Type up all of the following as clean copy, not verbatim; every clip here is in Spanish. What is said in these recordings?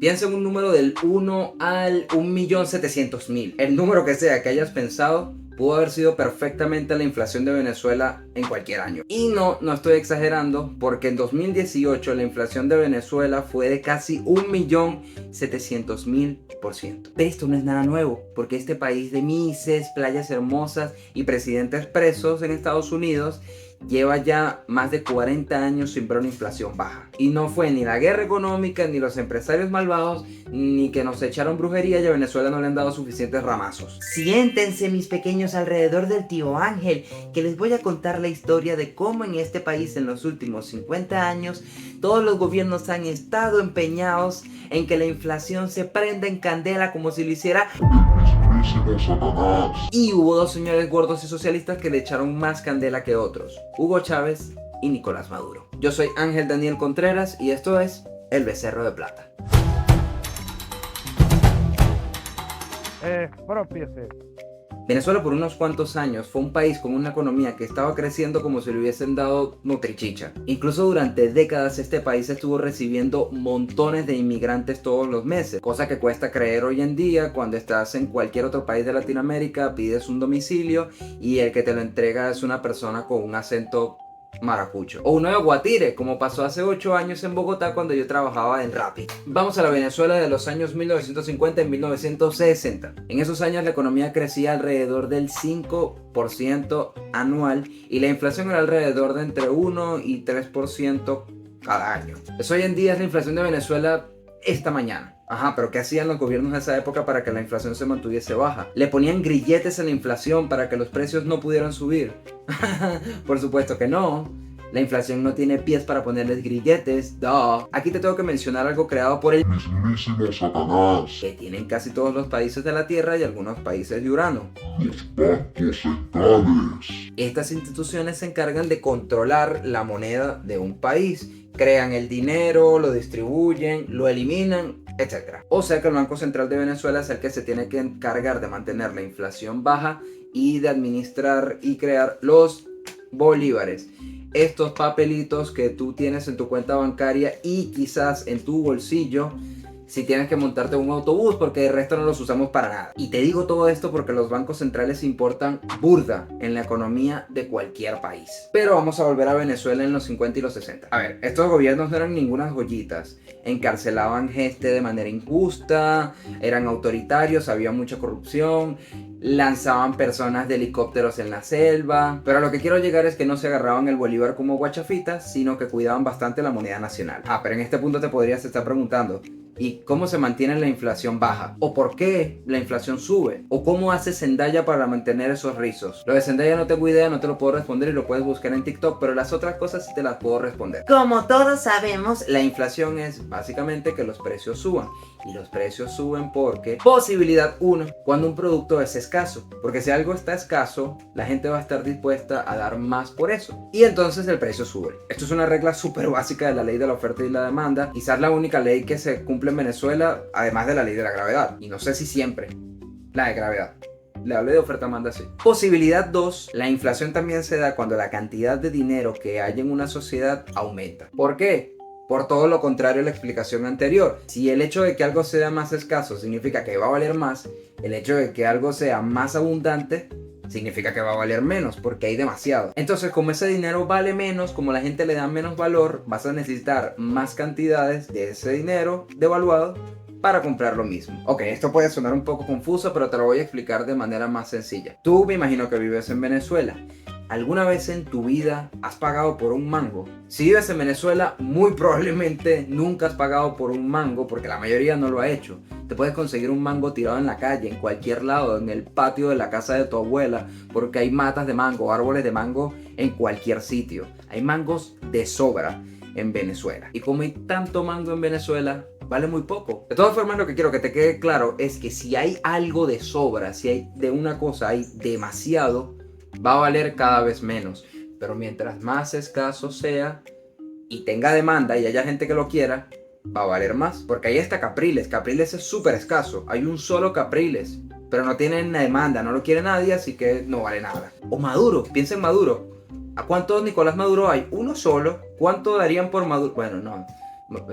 Piensa en un número del 1 al 1.700.000. El número que sea que hayas pensado pudo haber sido perfectamente la inflación de Venezuela en cualquier año. Y no estoy exagerando, porque en 2018 la inflación de Venezuela fue de casi 1.700.000%. Pero esto no es nada nuevo, porque este país de mises, playas hermosas y presidentes presos en Estados Unidos lleva ya más de 40 años sin ver una inflación baja. Y no fue ni la guerra económica, ni los empresarios malvados, ni que nos echaron brujería y a Venezuela no le han dado suficientes ramazos. Siéntense, mis pequeños, alrededor del tío Ángel, que les voy a contar la historia de cómo en este país en los últimos 50 años todos los gobiernos han estado empeñados en que la inflación se prenda en candela como si lo hiciera. Y hubo dos señores gordos y socialistas que le echaron más candela que otros: Hugo Chávez y Nicolás Maduro. Yo soy Ángel Daniel Contreras y esto es El Becerro de Plata. Expropiese. Venezuela por unos cuantos años fue un país con una economía que estaba creciendo como si le hubiesen dado nutrichicha. Incluso durante décadas este país estuvo recibiendo montones de inmigrantes todos los meses, cosa que cuesta creer hoy en día cuando estás en cualquier otro país de Latinoamérica, pides un domicilio y el que te lo entrega es una persona con un acento maracucho. O uno de Guatire, como pasó hace 8 años en Bogotá cuando yo trabajaba en Rappi. Vamos a la Venezuela de los años 1950 y 1960. En esos años la economía crecía alrededor del 5% anual y la inflación era alrededor de entre 1 y 3% cada año. Eso hoy en día es la inflación de Venezuela esta mañana. Ajá, pero ¿qué hacían los gobiernos de esa época para que la inflación se mantuviese baja? Le ponían grilletes a la inflación para que los precios no pudieran subir. Por supuesto que no. La inflación no tiene pies para ponerles grilletes. Duh. Aquí te tengo que mencionar algo creado por el mismísimo Satanás, que tienen casi todos los países de la Tierra y algunos países de Urano. Los bancos centrales. Estas instituciones se encargan de controlar la moneda de un país. Crean el dinero, lo distribuyen, lo eliminan, etc. O sea que el Banco Central de Venezuela es el que se tiene que encargar de mantener la inflación baja y de administrar y crear los bolívares. Estos papelitos que tú tienes en tu cuenta bancaria y quizás en tu bolsillo si tienes que montarte un autobús, porque de resto no los usamos para nada. Y te digo todo esto porque los bancos centrales importan burda en la economía de cualquier país. Pero vamos a volver a Venezuela en los 50 y los 60. A ver, estos gobiernos no eran ninguna joyitas. Encarcelaban gente de manera injusta, eran autoritarios, había mucha corrupción, lanzaban personas de helicópteros en la selva. Pero a lo que quiero llegar es que no se agarraban el bolívar como guachafitas, sino que cuidaban bastante la moneda nacional. Pero en este punto te podrías estar preguntando: ¿y cómo se mantiene la inflación baja? ¿O por qué la inflación sube? ¿O cómo hace Zendaya para mantener esos rizos? Lo de Zendaya no tengo idea, no te lo puedo responder y lo puedes buscar en TikTok, pero las otras cosas sí te las puedo responder. Como todos sabemos, La inflación es básicamente que los precios suban. Y los precios suben porque, posibilidad 1, cuando un producto es escaso. Porque si algo está escaso, la gente va a estar dispuesta a dar más por eso. Y entonces el precio sube. Esto es una regla súper básica de la ley de la oferta y la demanda. Quizás la única ley que se cumple en Venezuela, además de la ley de la gravedad. Y no sé si siempre. La de gravedad. Le hablé de oferta-demanda, sí. Posibilidad 2, la inflación también se da cuando la cantidad de dinero que hay en una sociedad aumenta. ¿Por qué? Por todo lo contrario a la explicación anterior. Si el hecho de que algo sea más escaso significa que va a valer más, el hecho de que algo sea más abundante significa que va a valer menos, porque hay demasiado. Entonces, como ese dinero vale menos, como la gente le da menos valor, vas a necesitar más cantidades de ese dinero devaluado para comprar lo mismo. Ok, esto puede sonar un poco confuso, pero te lo voy a explicar de manera más sencilla. Tú me imagino que vives en Venezuela. ¿Alguna vez en tu vida has pagado por un mango? Si vives en Venezuela, muy probablemente nunca has pagado por un mango, porque la mayoría no lo ha hecho. Te puedes conseguir un mango tirado en la calle, en cualquier lado, en el patio de la casa de tu abuela, porque hay matas de mango, árboles de mango en cualquier sitio. Hay mangos de sobra en Venezuela. Y como hay tanto mango en Venezuela, vale muy poco. De todas formas, lo que quiero que te quede claro es que si hay algo de sobra, si hay de una cosa hay demasiado, va a valer cada vez menos. Pero mientras más escaso sea y tenga demanda y haya gente que lo quiera, va a valer más. Porque ahí está Capriles. Capriles es súper escaso. Hay un solo Capriles, pero no tiene demanda, no lo quiere nadie, así que no vale nada. O Maduro, piensa en Maduro. ¿A cuántos Nicolás Maduro hay? Uno solo. ¿Cuánto darían por Maduro? Bueno,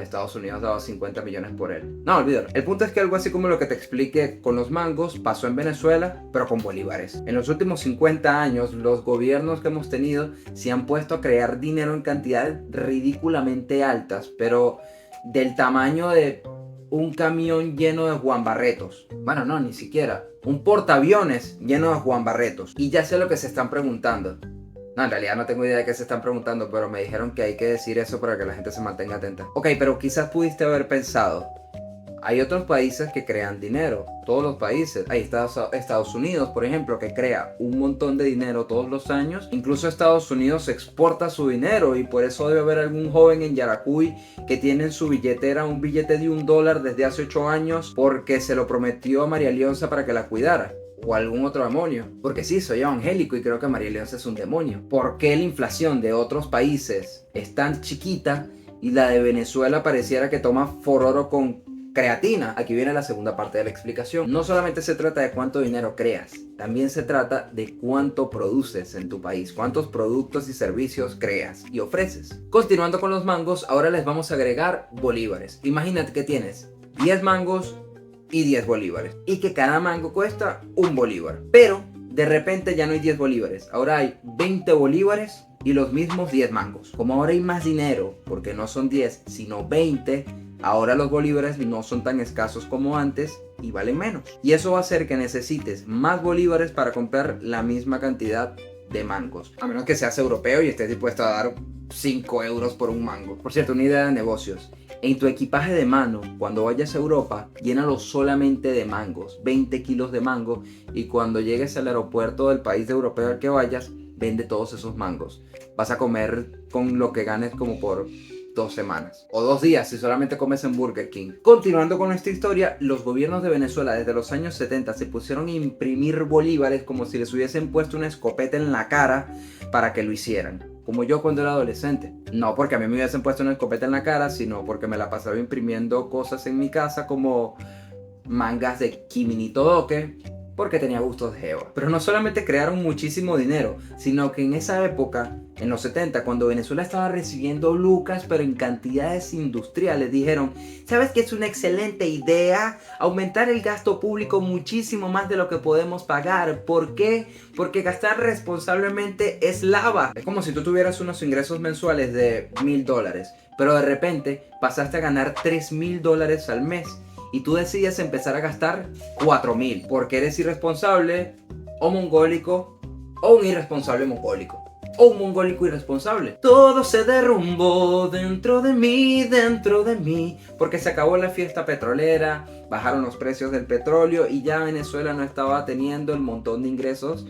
Estados Unidos daba 50 millones por él. No, olvídalo. El punto es que algo así como lo que te expliqué con los mangos pasó en Venezuela, pero con bolívares. En los últimos 50 años, los gobiernos que hemos tenido se han puesto a crear dinero en cantidades ridículamente altas, pero del tamaño de un camión lleno de Juan Barretos. Bueno, no, ni siquiera. Un portaaviones lleno de Juan Barretos. Y ya sé lo que se están preguntando. No, en realidad no tengo idea de qué se están preguntando, pero me dijeron que hay que decir eso para que la gente se mantenga atenta. Ok, pero quizás pudiste haber pensado, hay otros países que crean dinero, todos los países. Hay Estados Unidos, por ejemplo, que crea un montón de dinero todos los años. Incluso Estados Unidos exporta su dinero y por eso debe haber algún joven en Yaracuy que tiene en su billetera un billete de $1 desde hace 8 años porque se lo prometió a María Leonza para que la cuidara. O algún otro demonio. Porque sí, soy evangélico y creo que María Leonza es un demonio. ¿Por qué la inflación de otros países es tan chiquita y la de Venezuela pareciera que toma fororo con creatina? Aquí viene la segunda parte de la explicación. No solamente se trata de cuánto dinero creas, también se trata de cuánto produces en tu país, cuántos productos y servicios creas y ofreces. Continuando con los mangos, ahora les vamos a agregar bolívares. Imagínate que tienes 10 mangos y 10 bolívares. Y que cada mango cuesta un bolívar. Pero de repente ya no hay 10 bolívares. Ahora hay 20 bolívares y los mismos 10 mangos. Como ahora hay más dinero, porque no son 10, sino 20, ahora los bolívares no son tan escasos como antes y valen menos. Y eso va a hacer que necesites más bolívares para comprar la misma cantidad de mangos. A menos que seas europeo y estés dispuesto a dar 5 euros por un mango. Por cierto, una idea de negocios. En tu equipaje de mano, cuando vayas a Europa, llénalo solamente de mangos, 20 kilos de mango, y cuando llegues al aeropuerto del país europeo al que vayas, vende todos esos mangos. Vas a comer con lo que ganes como por 2 semanas o 2 días si solamente comes en Burger King. Continuando con esta historia, los gobiernos de Venezuela desde los años 70 se pusieron a imprimir bolívares como si les hubiesen puesto una escopeta en la cara para que lo hicieran. Como yo cuando era adolescente. No porque a mí me hubiesen puesto una escopeta en la cara, sino porque me la pasaba imprimiendo cosas en mi casa como mangas de Kimi ni Todoke, porque tenía gustos de jeva. Pero no solamente crearon muchísimo dinero, sino que en esa época, en los 70, cuando Venezuela estaba recibiendo lucas, pero en cantidades industriales, dijeron, ¿sabes qué es una excelente idea? Aumentar el gasto público muchísimo más de lo que podemos pagar. ¿Por qué? Porque gastar responsablemente es lava. Es como si tú tuvieras unos ingresos mensuales de $1,000, pero de repente pasaste a ganar $3,000 al mes. Y tú decides empezar a gastar 4,000 porque eres irresponsable o mongólico o un irresponsable mongólico o un mongólico irresponsable. Todo se derrumbó dentro de mí porque se acabó la fiesta petrolera, bajaron los precios del petróleo y ya Venezuela no estaba teniendo el montón de ingresos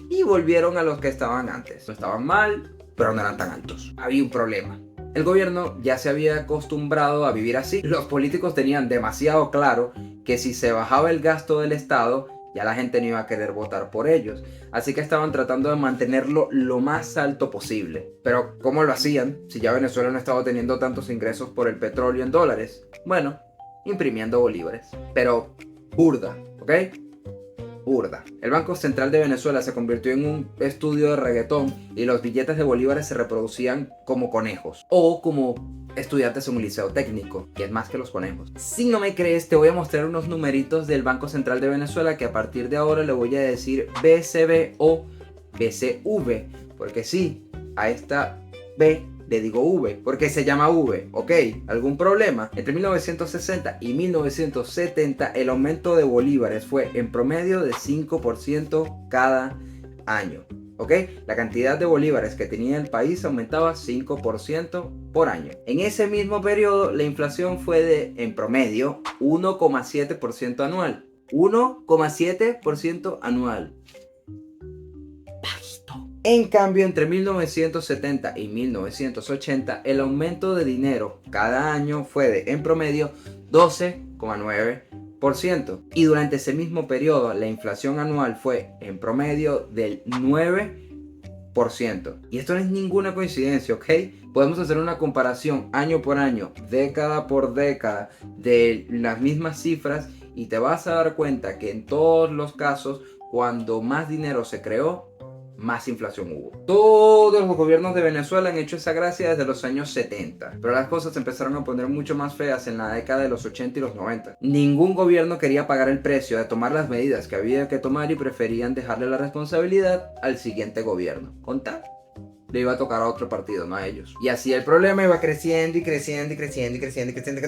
y volvieron a los que estaban antes. No estaban mal, pero no eran tan altos. Había un problema. El gobierno ya se había acostumbrado a vivir así. Los políticos tenían demasiado claro que si se bajaba el gasto del Estado, ya la gente no iba a querer votar por ellos. Así que estaban tratando de mantenerlo lo más alto posible. Pero ¿cómo lo hacían si ya Venezuela no estaba teniendo tantos ingresos por el petróleo en dólares? Bueno, imprimiendo bolívares. Pero burda, ¿ok? Burda. El Banco Central de Venezuela se convirtió en un estudio de reggaetón y los billetes de bolívares se reproducían como conejos o como estudiantes en un liceo técnico, que es más que los conejos. Si no me crees, te voy a mostrar unos numeritos del Banco Central de Venezuela que a partir de ahora le voy a decir BCB o BCV, porque sí, a esta B le digo V, porque se llama V, ¿ok? ¿Algún problema? Entre 1960 y 1970 el aumento de bolívares fue en promedio de 5% cada año, ¿ok? La cantidad de bolívares que tenía el país aumentaba 5% por año. En ese mismo periodo la inflación fue de, en promedio, 1,7% anual. 1,7% anual. En cambio, entre 1970 y 1980, el aumento de dinero cada año fue de, en promedio, 12,9%. Y durante ese mismo periodo, la inflación anual fue, en promedio, del 9%. Y esto no es ninguna coincidencia, ¿ok? Podemos hacer una comparación año por año, década por década, de las mismas cifras y te vas a dar cuenta que en todos los casos, cuando más dinero se creó, más inflación hubo. Todos los gobiernos de Venezuela han hecho esa gracia desde los años 70, pero las cosas empezaron a poner mucho más feas en la década de los 80 y los 90. Ningún gobierno quería pagar el precio de tomar las medidas que había que tomar y preferían dejarle la responsabilidad al siguiente gobierno. ¿Contá? Le iba a tocar a otro partido, no a ellos. Y así el problema iba creciendo y creciendo y creciendo y creciendo y creciendo.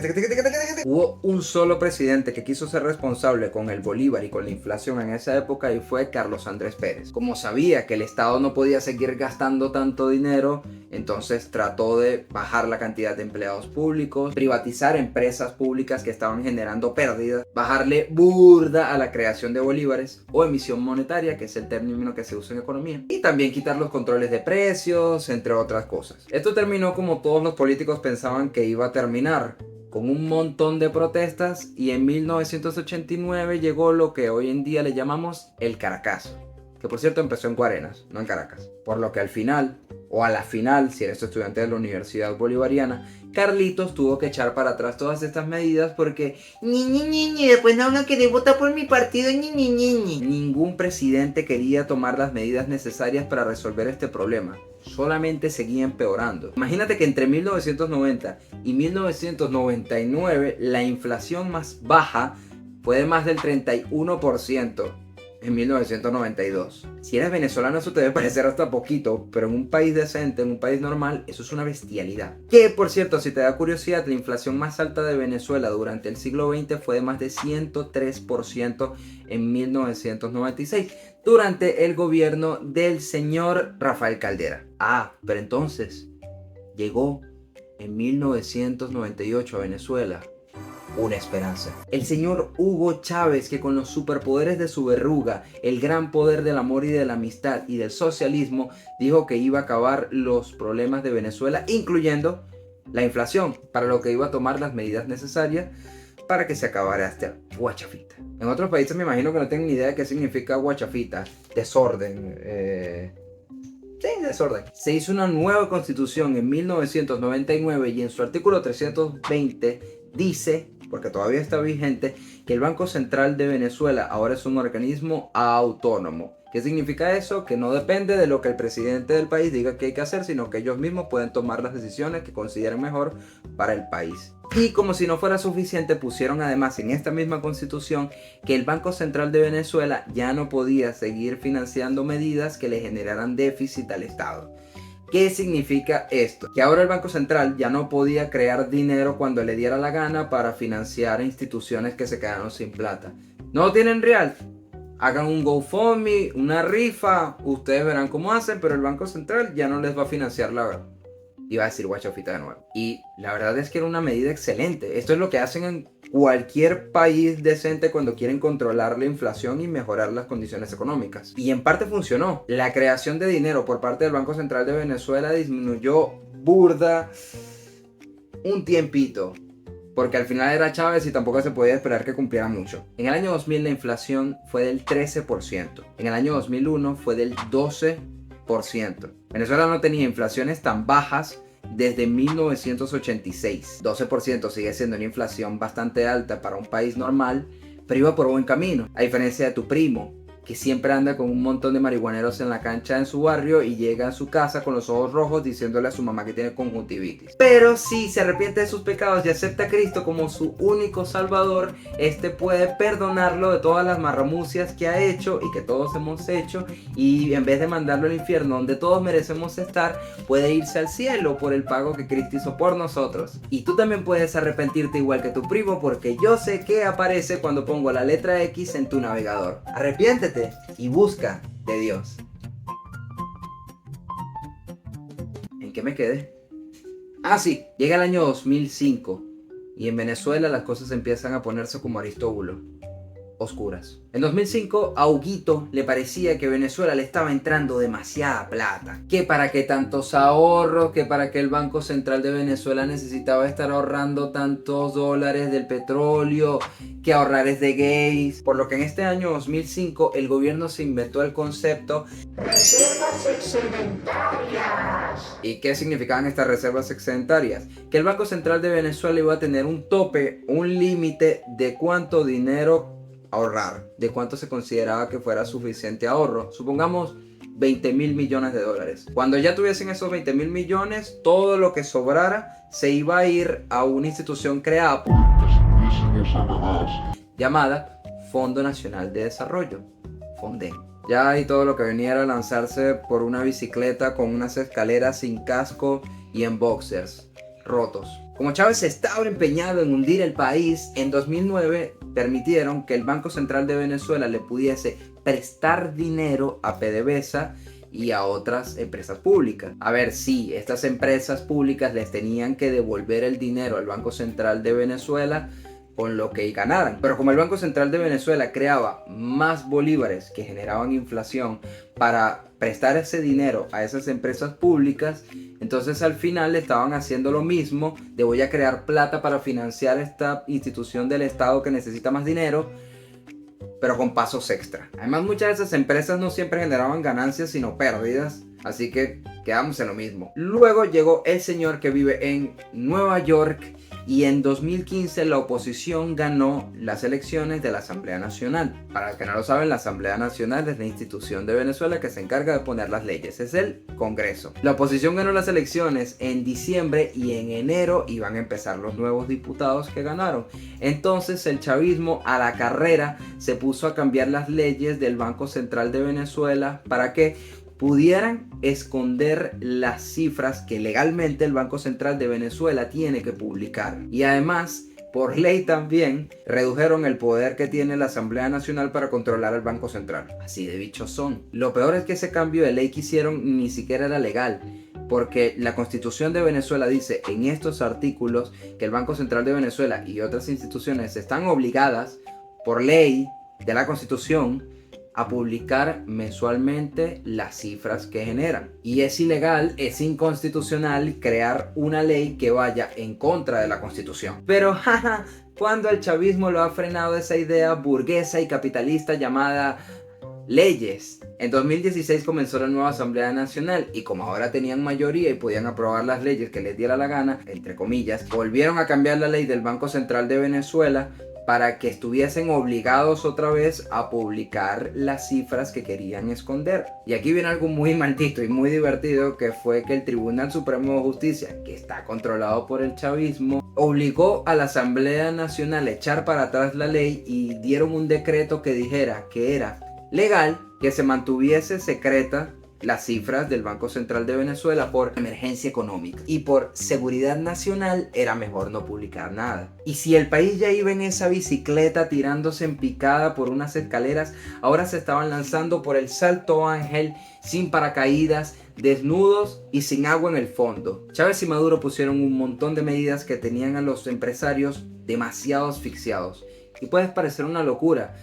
Hubo un solo presidente que quiso ser responsable con el Bolívar y con la inflación en esa época y fue Carlos Andrés Pérez. Como sabía que el Estado no podía seguir gastando tanto dinero, entonces trató de bajar la cantidad de empleados públicos, privatizar empresas públicas que estaban generando pérdidas, bajarle burda a la creación de bolívares o emisión monetaria, que es el término que se usa en economía, y también quitar los controles de precios, entre otras cosas. Esto terminó como todos los políticos pensaban que iba a terminar, con un montón de protestas, y en 1989 llegó lo que hoy en día le llamamos el Caracazo, que por cierto empezó en Guarenas, no en Caracas, por lo que al final, o a la final, si eres estudiante de la Universidad Bolivariana, Carlitos tuvo que echar para atrás todas estas medidas porque después no quería votar por mi partido, Ningún presidente quería tomar las medidas necesarias para resolver este problema. Solamente seguía empeorando. Imagínate que entre 1990 y 1999 la inflación más baja fue de más del 31%. En 1992. Si eres venezolano eso te debe parecer hasta poquito, pero en un país decente, en un país normal, eso es una bestialidad. Que por cierto, si te da curiosidad, la inflación más alta de Venezuela durante el siglo XX fue de más de 103% en 1996, durante el gobierno del señor Rafael Caldera. Pero entonces llegó en 1998 a Venezuela una esperanza. El señor Hugo Chávez, que con los superpoderes de su verruga, el gran poder del amor y de la amistad y del socialismo, dijo que iba a acabar los problemas de Venezuela, incluyendo la inflación, para lo que iba a tomar las medidas necesarias para que se acabara esta guachafita. En otros países me imagino que no tienen ni idea de qué significa guachafita. Desorden. Sí, desorden. Se hizo una nueva constitución en 1999 y en su artículo 320 dice, porque todavía está vigente, que el Banco Central de Venezuela ahora es un organismo autónomo. ¿Qué significa eso? Que no depende de lo que el presidente del país diga que hay que hacer, sino que ellos mismos pueden tomar las decisiones que consideren mejor para el país. Y como si no fuera suficiente, pusieron además en esta misma constitución que el Banco Central de Venezuela ya no podía seguir financiando medidas que le generaran déficit al Estado. ¿Qué significa esto? Que ahora el Banco Central ya no podía crear dinero cuando le diera la gana para financiar instituciones que se quedaron sin plata. ¿No tienen real? Hagan un GoFundMe, una rifa, ustedes verán cómo hacen, pero el Banco Central ya no les va a financiar la verdad. Iba a decir guachafita de nuevo. Y la verdad es que era una medida excelente. Esto es lo que hacen en cualquier país decente cuando quieren controlar la inflación y mejorar las condiciones económicas. Y en parte funcionó. La creación de dinero por parte del Banco Central de Venezuela disminuyó burda un tiempito, porque al final era Chávez y tampoco se podía esperar que cumpliera mucho. En el año 2000 la inflación fue del 13%. En el año 2001 fue del 12%. Venezuela no tenía inflaciones tan bajas desde 1986. 12% sigue siendo una inflación bastante alta para un país normal, pero iba por buen camino. A diferencia de tu primo, que siempre anda con un montón de marihuaneros en la cancha en su barrio y llega a su casa con los ojos rojos diciéndole a su mamá que tiene conjuntivitis. Pero si se arrepiente de sus pecados y acepta a Cristo como su único salvador, este puede perdonarlo de todas las marramucias que ha hecho y que todos hemos hecho, y en vez de mandarlo al infierno donde todos merecemos estar, puede irse al cielo por el pago que Cristo hizo por nosotros. Y tú también puedes arrepentirte igual que tu primo, porque yo sé que aparece cuando pongo la letra X en tu navegador. Arrepiéntete y busca de Dios. ¿En qué me quedé? Sí, llega el año 2005 y en Venezuela las cosas empiezan a ponerse como Aristóbulo, oscuras. En 2005 a Huguito le parecía que Venezuela le estaba entrando demasiada plata, que para qué tantos ahorros, que para qué el Banco Central de Venezuela necesitaba estar ahorrando tantos dólares del petróleo, que ahorrar es de gays. Por lo que en este año 2005 el gobierno se inventó el concepto reservas excedentarias. ¿Y qué significaban estas reservas excedentarias? Que el Banco Central de Venezuela iba a tener un tope, un límite de cuánto dinero ahorrar, de cuánto se consideraba que fuera suficiente ahorro. Supongamos 20.000 millones de dólares. Cuando ya tuviesen esos 20.000 millones, todo lo que sobrara se iba a ir a una institución creada llamada Fondo Nacional de Desarrollo, Fonden. Ya y todo lo que venía era lanzarse por una bicicleta con unas escaleras sin casco y en boxers rotos. Como Chávez estaba empeñado en hundir el país, en 2009 permitieron que el Banco Central de Venezuela le pudiese prestar dinero a PDVSA y a otras empresas públicas. A ver, sí, estas empresas públicas les tenían que devolver el dinero al Banco Central de Venezuela con lo que ganaran. Pero como el Banco Central de Venezuela creaba más bolívares que generaban inflación para prestar ese dinero a esas empresas públicas, entonces al final estaban haciendo lo mismo de voy a crear plata para financiar esta institución del Estado que necesita más dinero, pero con pasos extra. Además, muchas de esas empresas no siempre generaban ganancias sino pérdidas, así que quedamos en lo mismo. Luego llegó el señor que vive en Nueva York y en 2015 la oposición ganó las elecciones de la Asamblea Nacional. Para los que no lo saben, la Asamblea Nacional es la institución de Venezuela que se encarga de poner las leyes, es el Congreso. La oposición ganó las elecciones en diciembre y en enero iban a empezar los nuevos diputados que ganaron. Entonces el chavismo a la carrera se puso a cambiar las leyes del Banco Central de Venezuela para que pudieran esconder las cifras que legalmente el Banco Central de Venezuela tiene que publicar. Y además, por ley también, redujeron el poder que tiene la Asamblea Nacional para controlar al Banco Central. Así de bichos son. Lo peor es que ese cambio de ley que hicieron ni siquiera era legal, porque la Constitución de Venezuela dice en estos artículos que el Banco Central de Venezuela y otras instituciones están obligadas por ley de la Constitución a publicar mensualmente las cifras que generan. Y es ilegal, es inconstitucional crear una ley que vaya en contra de la Constitución. Pero jaja, cuando el chavismo lo ha frenado esa idea burguesa y capitalista llamada leyes. En 2016 comenzó la nueva Asamblea Nacional y como ahora tenían mayoría y podían aprobar las leyes que les diera la gana, entre comillas, volvieron a cambiar la ley del Banco Central de Venezuela para que estuviesen obligados otra vez a publicar las cifras que querían esconder. Y aquí viene algo muy maldito y muy divertido, que fue que el Tribunal Supremo de Justicia, que está controlado por el chavismo, obligó a la Asamblea Nacional a echar para atrás la ley y dieron un decreto que dijera que era legal que se mantuviese secreta las cifras del Banco Central de Venezuela por emergencia económica, y por seguridad nacional era mejor no publicar nada. Y si el país ya iba en esa bicicleta tirándose en picada por unas escaleras, ahora se estaban lanzando por el Salto Ángel sin paracaídas, desnudos y sin agua en el fondo. Chávez y Maduro pusieron un montón de medidas que tenían a los empresarios demasiado asfixiados. Y puede parecer una locura,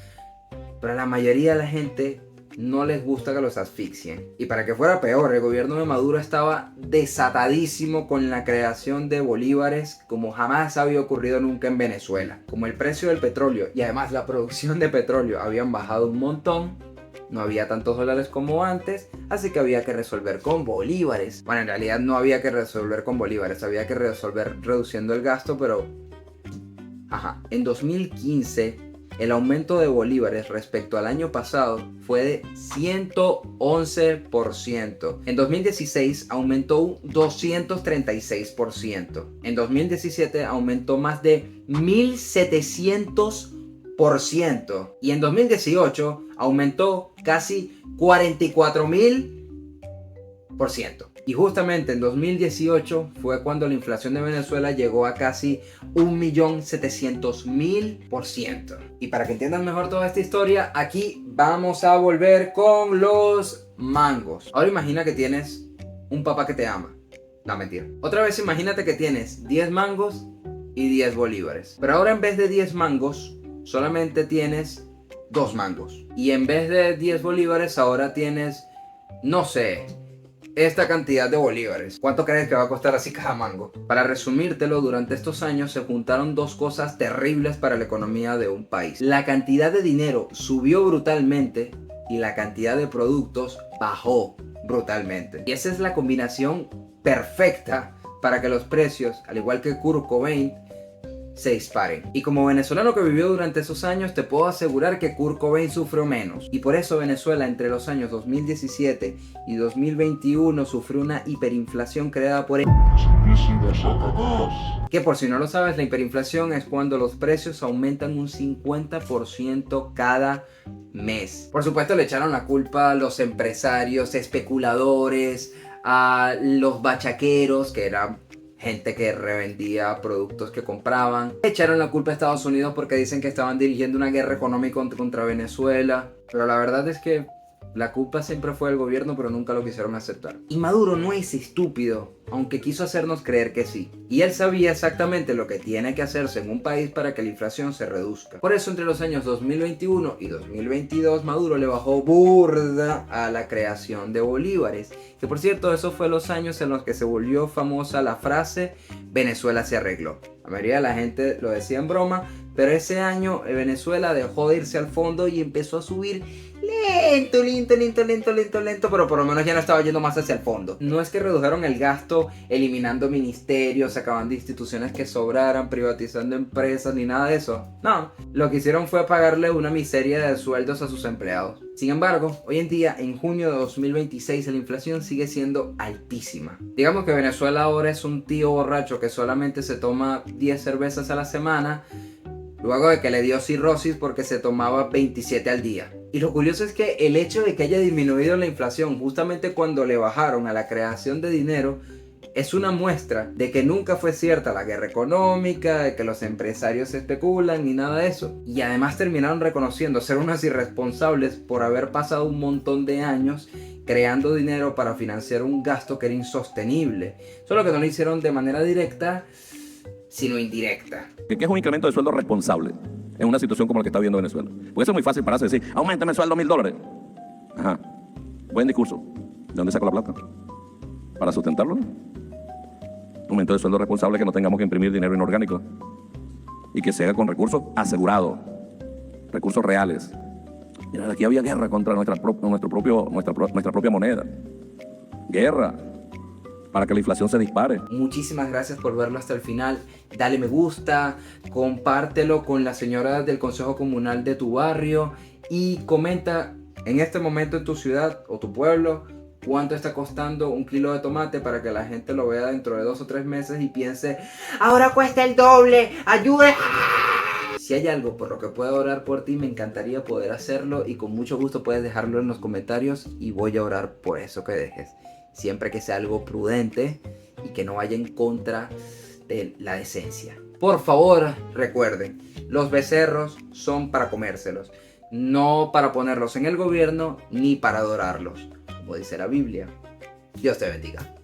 pero a la mayoría de la gente no les gusta que los asfixien. Y para que fuera peor, el gobierno de Maduro estaba desatadísimo con la creación de bolívares como jamás había ocurrido nunca en Venezuela. Como el precio del petróleo y además la producción de petróleo habían bajado un montón, no había tantos dólares como antes, así que había que resolver con bolívares. Bueno, en realidad no había que resolver con bolívares, había que resolver reduciendo el gasto, pero en 2015 el aumento de bolívares respecto al año pasado fue de 111%. En 2016 aumentó un 236%. En 2017 aumentó más de 1700%. Y en 2018 aumentó casi 44.000%. Y justamente en 2018 fue cuando la inflación de Venezuela llegó a casi 1.700.000%. Y para que entiendan mejor toda esta historia, aquí vamos a volver con los mangos. Ahora imagina que tienes un papá que te ama. No, mentira. Otra vez imagínate que tienes 10 mangos y 10 bolívares. Pero ahora en vez de 10 mangos, solamente tienes 2 mangos. Y en vez de 10 bolívares, ahora tienes, no sé, esta cantidad de bolívares. ¿Cuánto crees que va a costar así cada mango? Para resumírtelo, durante estos años se juntaron dos cosas terribles para la economía de un país. La cantidad de dinero subió brutalmente y la cantidad de productos bajó brutalmente. Y esa es la combinación perfecta para que los precios, al igual que Kurt Cobain, se disparen. Y como venezolano que vivió durante esos años, te puedo asegurar que Kurt Cobain sufrió menos. Y por eso Venezuela entre los años 2017 y 2021 sufrió una hiperinflación creada por él. Que por si no lo sabes, la hiperinflación es cuando los precios aumentan un 50% cada mes. Por supuesto le echaron la culpa a los empresarios, especuladores, a los bachaqueros, que eran gente que revendía productos que compraban. Echaron la culpa a Estados Unidos porque dicen que estaban dirigiendo una guerra económica contra Venezuela. Pero la verdad es que la culpa siempre fue del gobierno, pero nunca lo quisieron aceptar. Y Maduro no es estúpido, aunque quiso hacernos creer que sí. Y él sabía exactamente lo que tiene que hacerse en un país para que la inflación se reduzca. Por eso entre los años 2021 y 2022 Maduro le bajó burda a la creación de bolívares. Que por cierto, esos fueron los años en los que se volvió famosa la frase Venezuela se arregló. La mayoría de la gente lo decía en broma, pero ese año Venezuela dejó de irse al fondo y empezó a subir lento, pero por lo menos ya no estaba yendo más hacia el fondo. No es que redujeron el gasto eliminando ministerios, acabando instituciones que sobraran, privatizando empresas, ni nada de eso. No, lo que hicieron fue pagarle una miseria de sueldos a sus empleados. Sin embargo, hoy en día, en junio de 2026, la inflación sigue siendo altísima. Digamos que Venezuela ahora es un tío borracho que solamente se toma 10 cervezas a la semana, luego de que le dio cirrosis porque se tomaba 27 al día. Y lo curioso es que el hecho de que haya disminuido la inflación justamente cuando le bajaron a la creación de dinero es una muestra de que nunca fue cierta la guerra económica, de que los empresarios especulan ni nada de eso. Y además terminaron reconociendo ser unos irresponsables por haber pasado un montón de años creando dinero para financiar un gasto que era insostenible. Solo que no lo hicieron de manera directa, sino indirecta. ¿Qué es un incremento de sueldo responsable en una situación como la que está viviendo Venezuela? Porque eso es muy fácil pararse y decir, aumentame el sueldo $1,000. Ajá, buen discurso. ¿De dónde saco la plata? ¿Para sustentarlo? Aumento de sueldo responsable, que no tengamos que imprimir dinero inorgánico y que se haga con recursos asegurados, recursos reales. Mira, aquí había guerra contra nuestra propia moneda. Guerra para que la inflación se dispare. Muchísimas gracias por verlo hasta el final. Dale me gusta, compártelo con la señora del consejo comunal de tu barrio y comenta en este momento en tu ciudad o tu pueblo cuánto está costando un kilo de tomate para que la gente lo vea dentro de 2 o 3 meses y piense, ahora cuesta el doble, ayuda. Si hay algo por lo que pueda orar por ti, me encantaría poder hacerlo y con mucho gusto puedes dejarlo en los comentarios y voy a orar por eso que dejes. Siempre que sea algo prudente y que no vaya en contra de la decencia. Por favor, recuerden, los becerros son para comérselos, no para ponerlos en el gobierno ni para adorarlos. Como dice la Biblia. Dios te bendiga.